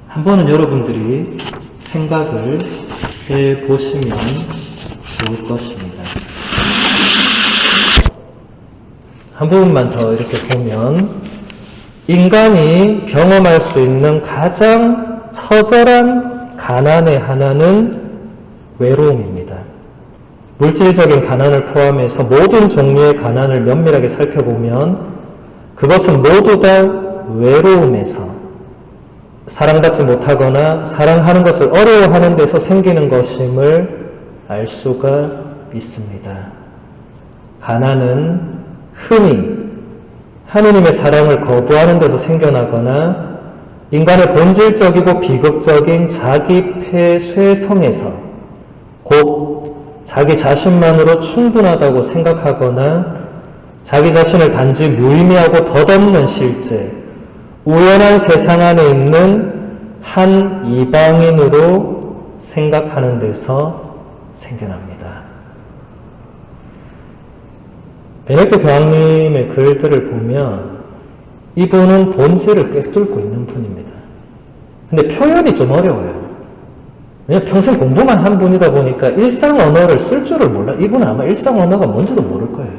[SPEAKER 1] 한 번은 여러분들이 생각을 해보시면 좋을 것입니다. 한 부분만 더 이렇게 보면 인간이 경험할 수 있는 가장 처절한 가난의 하나는 외로움입니다. 물질적인 가난을 포함해서 모든 종류의 가난을 면밀하게 살펴보면 그것은 모두 다 외로움에서 사랑받지 못하거나 사랑하는 것을 어려워하는 데서 생기는 것임을 알 수가 있습니다. 가난은 흔히 하느님의 사랑을 거부하는 데서 생겨나거나 인간의 본질적이고 비극적인 자기 폐쇄성에서 곧 자기 자신만으로 충분하다고 생각하거나 자기 자신을 단지 무의미하고 덧없는 실제, 우연한 세상 안에 있는 한 이방인으로 생각하는 데서 생겨납니다. 베네딕토 교황님의 글들을 보면 이분은 본질을 꿰뚫고 있는 분입니다. 근데 표현이 좀 어려워요. 왜냐면 평생 공부만 한 분이다 보니까 일상 언어를 쓸 줄을 몰라. 이분은 아마 일상 언어가 뭔지도 모를 거예요.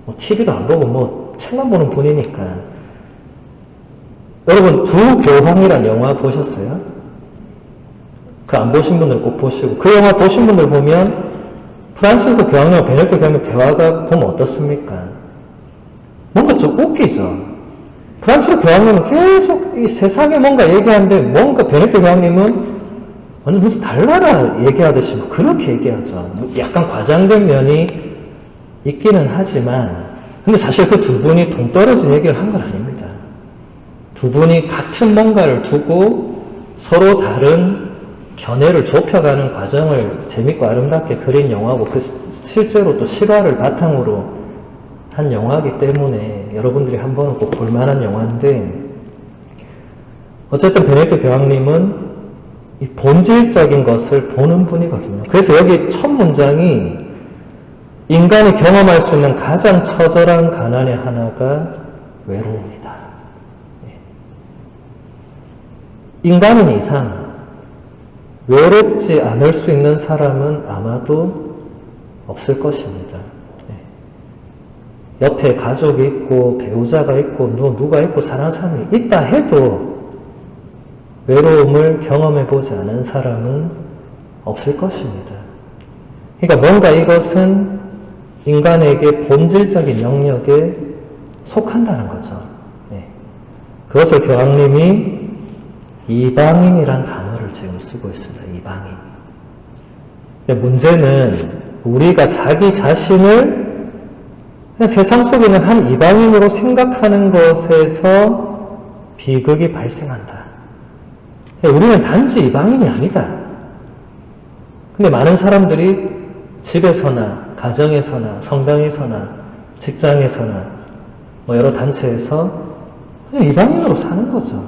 [SPEAKER 1] 뭐 TV도 안 보고 뭐 책만 보는 분이니까. 여러분 두 교황이란 영화 보셨어요? 그 안 보신 분들 꼭 보시고 그 영화 보신 분들 보면 프란치스코 교황님과 베네딕토 교황님 대화가 보면 어떻습니까? 뭔가 좀 웃기죠. 프란치스코 교황님은 계속 이 세상에 뭔가 얘기하는데 뭔가 베네딕토 교황님은 완전 무슨 달나라 얘기하듯이 뭐 그렇게 얘기하죠. 약간 과장된 면이 있기는 하지만 근데 사실 그 두 분이 동떨어진 얘기를 한 건 아닙니다. 두 분이 같은 뭔가를 두고 서로 다른 견해를 좁혀가는 과정을 재밌고 아름답게 그린 영화고 그 실제로 또 실화를 바탕으로 한 영화이기 때문에 여러분들이 한 번은 꼭 볼만한 영화인데 어쨌든 베네딕토 교황님은 이 본질적인 것을 보는 분이거든요. 그래서 여기 첫 문장이 인간이 경험할 수 있는 가장 처절한 가난의 하나가 외로움이다. 인간인 이상 외롭지 않을 수 있는 사람은 아마도 없을 것입니다. 옆에 가족이 있고 배우자가 있고 누가 있고 사랑하는 사람이 있다 해도 외로움을 경험해 보지 않은 사람은 없을 것입니다. 그러니까 뭔가 이것은 인간에게 본질적인 영역에 속한다는 거죠. 네. 그것을 교황님이 이방인이란 단어를 지금 쓰고 있습니다. 이방인. 문제는 우리가 자기 자신을 세상 속에 있는 한 이방인으로 생각하는 것에서 비극이 발생한다. 우리는 단지 이방인이 아니다. 근데 많은 사람들이 집에서나 가정에서나 성당에서나 직장에서나 여러 단체에서 그냥 이방인으로 사는 거죠.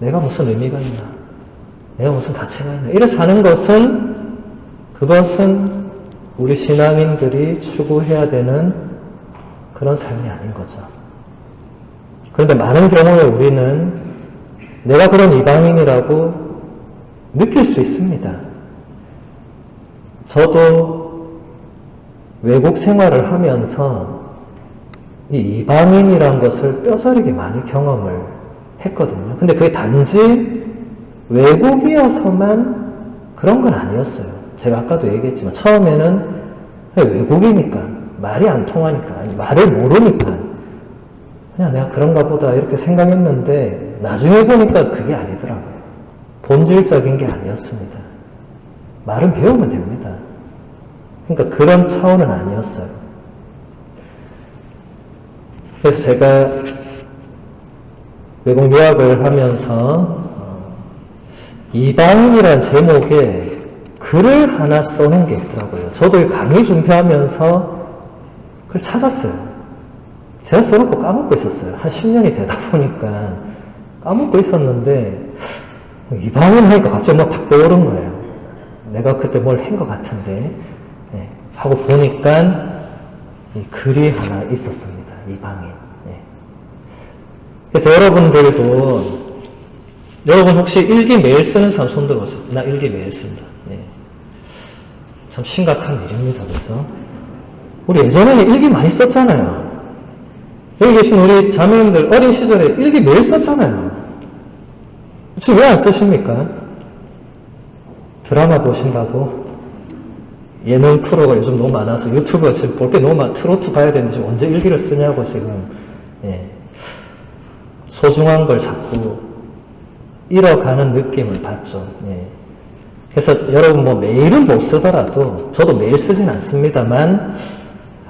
[SPEAKER 1] 내가 무슨 의미가 있나? 내가 무슨 가치가 있나? 이래 사는 그것은 우리 신앙인들이 추구해야 되는 그런 삶이 아닌 거죠. 그런데 많은 경우에 우리는 내가 그런 이방인이라고 느낄 수 있습니다. 저도 외국 생활을 하면서 이 이방인이란 것을 뼈저리게 많이 경험을 했거든요. 근데 그게 단지 외국이어서만 그런 건 아니었어요. 제가 아까도 얘기했지만 처음에는 외국이니까 말이 안 통하니까 말을 모르니까 그냥 내가 그런가 보다 이렇게 생각했는데 나중에 보니까 그게 아니더라고요. 본질적인 게 아니었습니다. 말은 배우면 됩니다. 그러니까 그런 차원은 아니었어요. 그래서 제가 외국 유학을 하면서 이방인이라는 제목에 글을 하나 써놓은 게 있더라고요. 저도 강의 준비하면서 그걸 찾았어요. 제가 써놓고 까먹고 있었어요. 한 10년이 되다 보니까 까먹고 있었는데 이방인 하니까 갑자기 막 탁 떠오른 거예요. 내가 그때 뭘 한 것 같은데 하고 보니까 이 글이 하나 있었습니다. 이방인. 그래서 여러분 혹시 일기 매일 쓰는 사람 손 들어보세요. 나 일기 매일 쓴다. 참 심각한 일입니다. 그래서 우리 예전에는 일기 많이 썼잖아요. 여기 계신 우리 자매님들 어린 시절에 일기 매일 썼잖아요. 지금 왜 안 쓰십니까? 드라마 보신다고? 예능 프로가 요즘 너무 많아서 유튜브가 지금 볼 게 너무 많아. 트로트 봐야 되는데 지금 언제 일기를 쓰냐고 지금. 소중한 걸 자꾸 잃어가는 느낌을 받죠. 그래서 여러분 매일은 못 쓰더라도 저도 매일 쓰진 않습니다만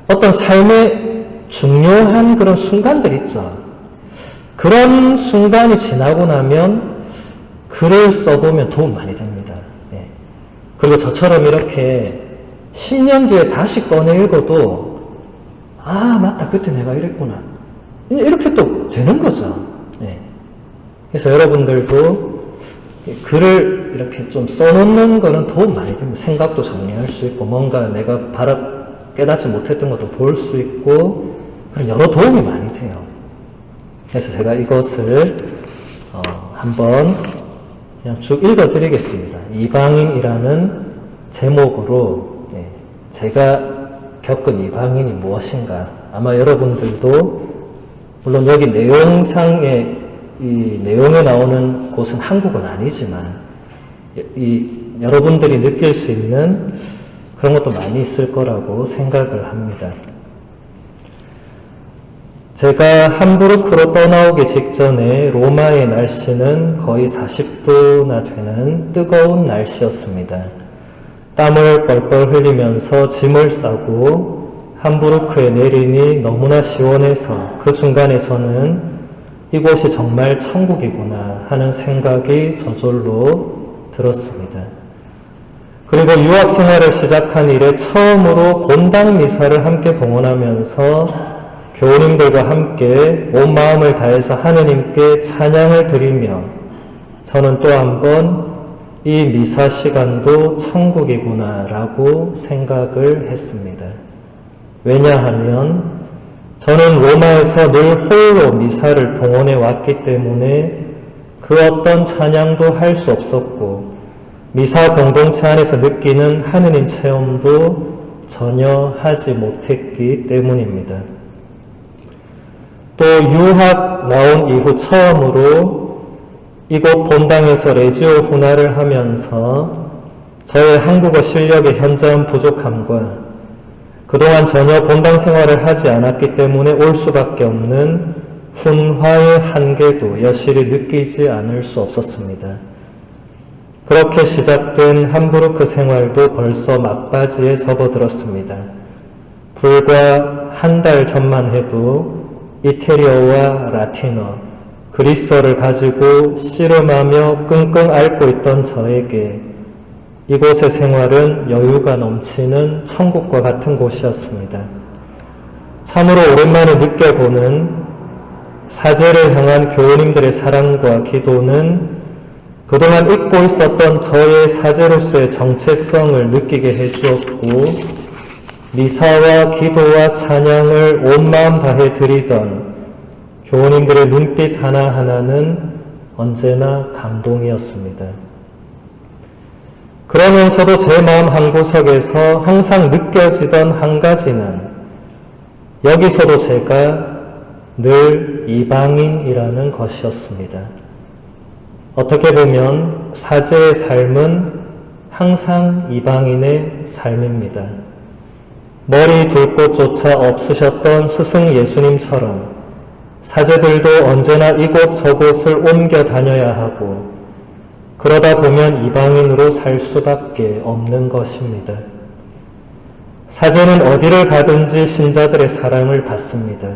[SPEAKER 1] 어떤 삶의 중요한 그런 순간들 있죠. 그런 순간이 지나고 나면 글을 써보면 도움 많이 됩니다. 그리고 저처럼 이렇게 10년 뒤에 다시 꺼내 읽어도 아 맞다 그때 내가 이랬구나 이렇게 또 되는 거죠. 그래서 여러분들도 글을 이렇게 좀 써놓는 거는 도움 많이 됩니다. 생각도 정리할 수 있고 뭔가 내가 깨닫지 못했던 것도 볼 수 있고 그런 여러 도움이 많이 돼요. 그래서 제가 이것을 한번 그냥 쭉 읽어드리겠습니다. 이방인이라는 제목으로 제가 겪은 이방인이 무엇인가. 아마 여러분들도 물론 여기 이 내용에 나오는 곳은 한국은 아니지만 여러분들이 느낄 수 있는 그런 것도 많이 있을 거라고 생각을 합니다. 제가 함부르크로 떠나오기 직전에 로마의 날씨는 거의 40도나 되는 뜨거운 날씨였습니다. 땀을 뻘뻘 흘리면서 짐을 싸고 함부르크에 내리니 너무나 시원해서 그 순간에 저는 이곳이 정말 천국이구나 하는 생각이 저절로 들었습니다. 그리고 유학 생활을 시작한 이래 처음으로 본당 미사를 함께 봉헌하면서 교우님들과 함께 온 마음을 다해서 하느님께 찬양을 드리며 저는 또 한 번 이 미사 시간도 천국이구나 라고 생각을 했습니다. 왜냐하면 저는 로마에서 늘 홀로 미사를 봉헌해 왔기 때문에 그 어떤 찬양도 할 수 없었고 미사 공동체 안에서 느끼는 하느님 체험도 전혀 하지 못했기 때문입니다. 또 유학 나온 이후 처음으로 이곳 본당에서 레지오 훈화를 하면서 저의 한국어 실력의 현저한 부족함과 그동안 전혀 본당 생활을 하지 않았기 때문에 올 수밖에 없는 훈화의 한계도 여실히 느끼지 않을 수 없었습니다. 그렇게 시작된 함부르크 생활도 벌써 막바지에 접어들었습니다. 불과 한 달 전만 해도 이태리어와 라틴어, 그리스어를 가지고 씨름하며 끙끙 앓고 있던 저에게 이곳의 생활은 여유가 넘치는 천국과 같은 곳이었습니다. 참으로 오랜만에 느껴보는 사제를 향한 교우님들의 사랑과 기도는 그동안 잊고 있었던 저의 사제로서의 정체성을 느끼게 해주었고, 미사와 기도와 찬양을 온 마음 다해 드리던 교우님들의 눈빛 하나하나는 언제나 감동이었습니다. 그러면서도 제 마음 한구석에서 항상 느껴지던 한 가지는 여기서도 제가 늘 이방인이라는 것이었습니다. 어떻게 보면 사제의 삶은 항상 이방인의 삶입니다. 머리 둘 곳조차 없으셨던 스승 예수님처럼 사제들도 언제나 이곳 저곳을 옮겨 다녀야 하고 그러다 보면 이방인으로 살 수밖에 없는 것입니다. 사제는 어디를 가든지 신자들의 사랑을 받습니다.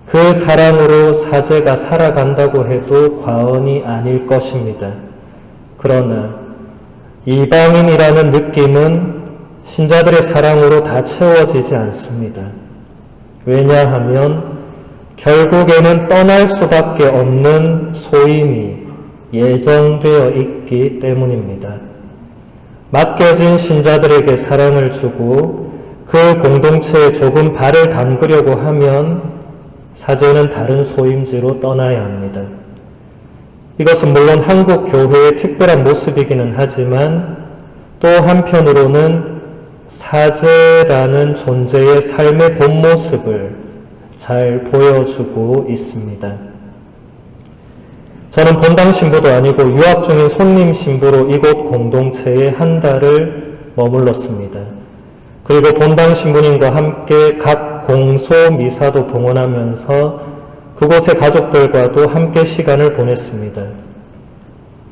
[SPEAKER 1] 그 사랑으로 사제가 살아간다고 해도 과언이 아닐 것입니다. 그러나 이방인이라는 느낌은 신자들의 사랑으로 다 채워지지 않습니다. 왜냐하면 결국에는 떠날 수밖에 없는 소임이 예정되어 있기 때문입니다. 맡겨진 신자들에게 사랑을 주고 그 공동체에 조금 발을 담그려고 하면 사제는 다른 소임지로 떠나야 합니다. 이것은 물론 한국 교회의 특별한 모습이기는 하지만 또 한편으로는 사제라는 존재의 삶의 본 모습을 잘 보여주고 있습니다. 저는 본당 신부도 아니고 유학 중인 손님 신부로 이곳 공동체에 한 달을 머물렀습니다. 그리고 본당 신부님과 함께 각 공소 미사도 봉헌하면서 그곳의 가족들과도 함께 시간을 보냈습니다.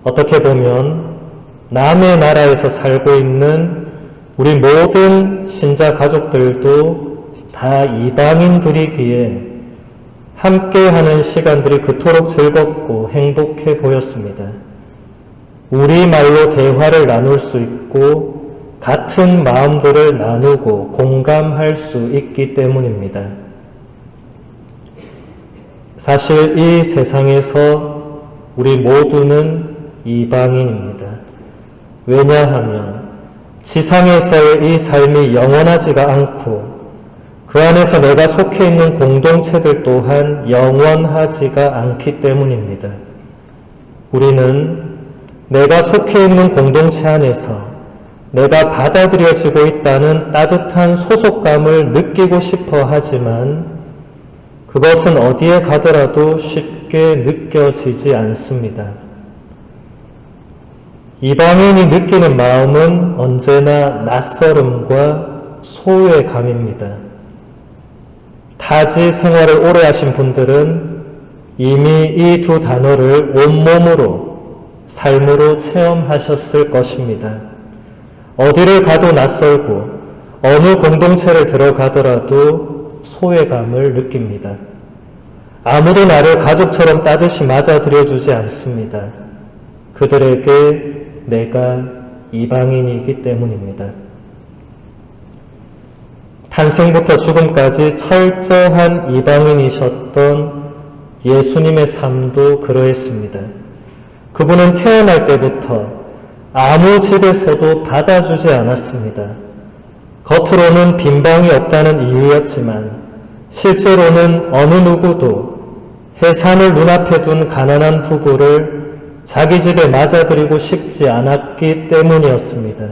[SPEAKER 1] 어떻게 보면 남의 나라에서 살고 있는 우리 모든 신자 가족들도 다 이방인들이기에 함께하는 시간들이 그토록 즐겁고 행복해 보였습니다. 우리말로 대화를 나눌 수 있고 같은 마음들을 나누고 공감할 수 있기 때문입니다. 사실 이 세상에서 우리 모두는 이방인입니다. 왜냐하면 지상에서의 이 삶이 영원하지가 않고 그 안에서 내가 속해 있는 공동체들 또한 영원하지가 않기 때문입니다. 우리는 내가 속해 있는 공동체 안에서 내가 받아들여지고 있다는 따뜻한 소속감을 느끼고 싶어 하지만 그것은 어디에 가더라도 쉽게 느껴지지 않습니다. 이방인이 느끼는 마음은 언제나 낯설음과 소외감입니다. 타지 생활을 오래 하신 분들은 이미 이 두 단어를 온몸으로 삶으로 체험하셨을 것입니다. 어디를 가도 낯설고 어느 공동체를 들어가더라도 소외감을 느낍니다. 아무도 나를 가족처럼 따뜻이 맞아들여주지 않습니다. 그들에게 내가 이방인이기 때문입니다. 탄생부터 죽음까지 철저한 이방인이셨던 예수님의 삶도 그러했습니다. 그분은 태어날 때부터 아무 집에서도 받아주지 않았습니다. 겉으로는 빈방이 없다는 이유였지만 실제로는 어느 누구도 해산을 눈앞에 둔 가난한 부부를 자기 집에 맞아들이고 싶지 않았기 때문이었습니다.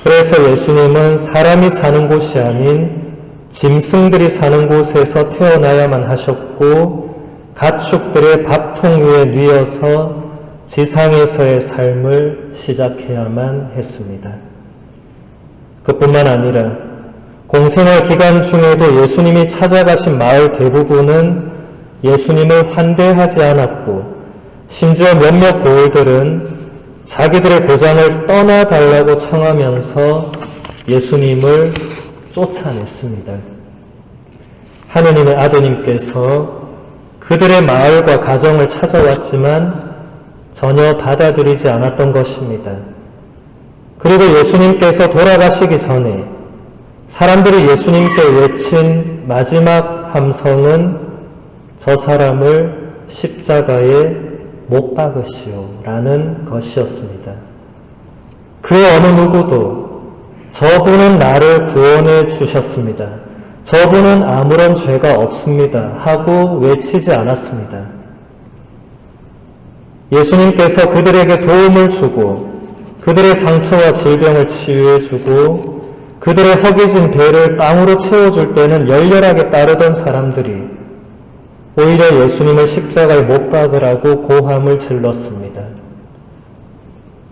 [SPEAKER 1] 그래서 예수님은 사람이 사는 곳이 아닌 짐승들이 사는 곳에서 태어나야만 하셨고 가축들의 밥통 위에 뉘어서 지상에서의 삶을 시작해야만 했습니다. 그뿐만 아니라 공생활 기간 중에도 예수님이 찾아가신 마을 대부분은 예수님을 환대하지 않았고 심지어 몇몇 고을들은 자기들의 고장을 떠나달라고 청하면서 예수님을 쫓아냈습니다. 하느님의 아드님께서 그들의 마을과 가정을 찾아왔지만 전혀 받아들이지 않았던 것입니다. 그리고 예수님께서 돌아가시기 전에 사람들이 예수님께 외친 마지막 함성은 저 사람을 십자가에 못 박으시오 라는 것이었습니다. 그 어느 누구도 저분은 나를 구원해 주셨습니다. 저분은 아무런 죄가 없습니다 하고 외치지 않았습니다. 예수님께서 그들에게 도움을 주고 그들의 상처와 질병을 치유해 주고 그들의 허기진 배를 빵으로 채워줄 때는 열렬하게 따르던 사람들이 오히려 예수님을 십자가에 못 박으라고 고함을 질렀습니다.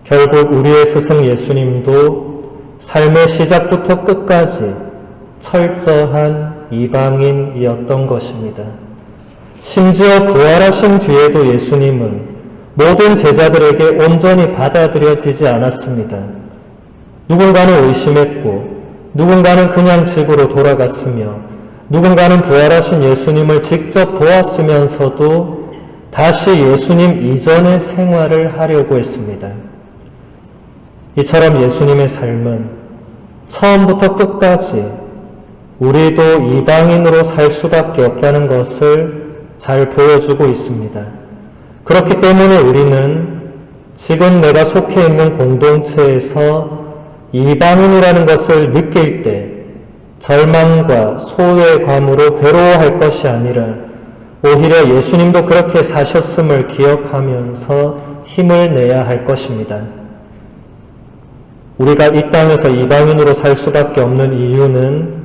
[SPEAKER 1] 결국 우리의 스승 예수님도 삶의 시작부터 끝까지 철저한 이방인이었던 것입니다. 심지어 부활하신 뒤에도 예수님은 모든 제자들에게 온전히 받아들여지지 않았습니다. 누군가는 의심했고 누군가는 그냥 집으로 돌아갔으며 누군가는 부활하신 예수님을 직접 보았으면서도 다시 예수님 이전의 생활을 하려고 했습니다. 이처럼 예수님의 삶은 처음부터 끝까지 우리도 이방인으로 살 수밖에 없다는 것을 잘 보여주고 있습니다. 그렇기 때문에 우리는 지금 내가 속해 있는 공동체에서 이방인이라는 것을 느낄 때 절망과 소외감으로 괴로워할 것이 아니라 오히려 예수님도 그렇게 사셨음을 기억하면서 힘을 내야 할 것입니다. 우리가 이 땅에서 이방인으로 살 수밖에 없는 이유는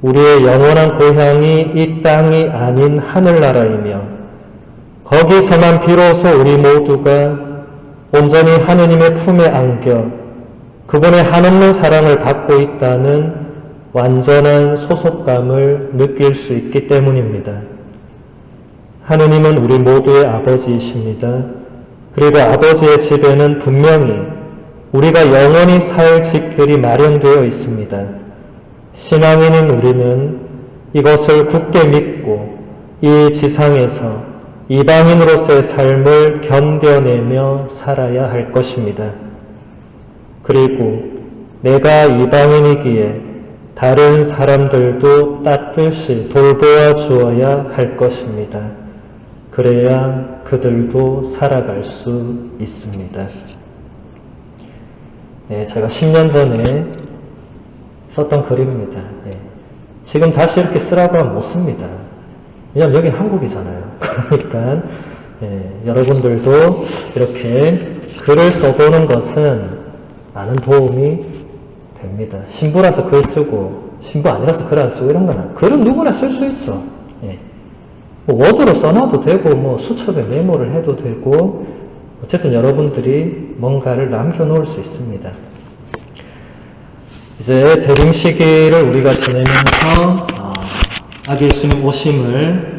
[SPEAKER 1] 우리의 영원한 고향이 이 땅이 아닌 하늘나라이며 거기서만 비로소 우리 모두가 온전히 하느님의 품에 안겨 그분의 한없는 사랑을 받고 있다는 완전한 소속감을 느낄 수 있기 때문입니다. 하느님은 우리 모두의 아버지이십니다. 그리고 아버지의 집에는 분명히 우리가 영원히 살 집들이 마련되어 있습니다. 신앙인인 우리는 이것을 굳게 믿고 이 지상에서 이방인으로서의 삶을 견뎌내며 살아야 할 것입니다. 그리고 내가 이방인이기에 다른 사람들도 따뜻이 돌보아 주어야 할 것입니다. 그래야 그들도 살아갈 수 있습니다. 네, 제가 10년 전에 썼던 글입니다. 네. 지금 다시 이렇게 쓰라고 하면 못 씁니다. 왜냐하면 여긴 한국이잖아요. 그러니까 여러분들도 이렇게 글을 써보는 것은 많은 도움이 됩니다. 신부라서 글 쓰고 신부 아니라서 글 안 쓰고 이런 건 글은 누구나 쓸 수 있죠. 뭐 워드로 써놔도 되고 뭐 수첩에 메모를 해도 되고 어쨌든 여러분들이 뭔가를 남겨놓을 수 있습니다. 이제 대림 시기를 우리가 지내면서 아기 예수님 오심을